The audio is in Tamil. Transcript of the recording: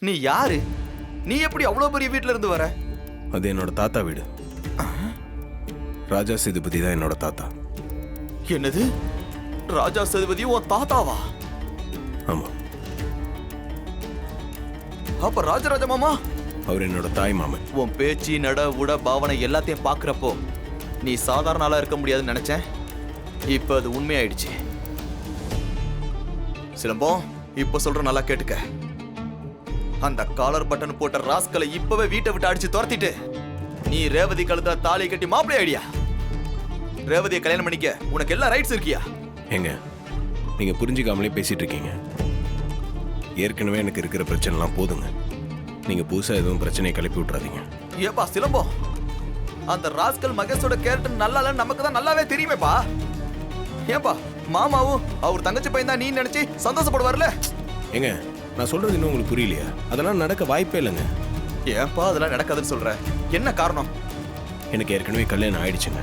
நீ யாரு? நீ எப்படி அவ்வளவு பெரிய வீட்டுல இருந்து வர? அது என்னோட தாத்தா வீடு. ராஜா சேதுபதி தான் என்னோட தாத்தா. என்னது? ராஜா சேதுபதி உன் தாத்தாவா? ஆமா. அப்ப ராஜராஜ மாமா? அவர் என்னோட தாய் மாமன். உன் பேச்சு, நட, உட, பாவனை எல்லாத்தையும் பாக்குறப்போ நீ சாதாரண ஆளா இருக்க முடியாதுன்னு நினைச்சேன். இப்ப அது உண்மையாயிடுச்சு. சிலம்பம், இப்ப சொல்ற நல்லா கேட்டுக்க. அந்த காலர் பட்டன் போட்ட ராஸ்கலை இப்பவே வீட்டை விட்டு அடிச்சு துரத்திட்டு நீ ரேவதி கழுத்துல தாலி கட்டி மாப்பிள்ளை ஐடியா. ரேவதியை கல்யாணம் பண்ணிக்க உனக்கு எல்லா ரைட்ஸ் இருக்கியா? ஏங்க, நீங்க புரிஞ்சுக்காமலே பேசிட்டு இருக்கீங்க. ஏற்கனவே எனக்கு இருக்கிற பிரச்சனைலாம் போதுங்க. நீங்க புதுசா எதுவும் பிரச்சனையை கிளப்பி விட்டுறாதீங்க. ஏப்பா சிலம்பம், அந்த ராஸ்கல் மகேஷோட கேரக்டர் நல்லா இல்லைன்னு நமக்கு தான் நல்லாவே தெரியுமேப்பா. ஏப்பா மாமாவும் அவர் தங்கச்சி பையன் தான் நீ நினைச்சு சந்தோஷப்படுவார்ல? ஏங்க, நான் சொல்றது இன்னும் உங்களுக்கு புரியலையா? அதெல்லாம் நடக்க வாய்ப்பே இல்லைங்க. ஏப்பா அதெல்லாம் நடக்காதுன்னு சொல்ற? என்ன காரணம்? எனக்கு ஏற்கனவே கல்யாணம் ஆயிடுச்சுங்க.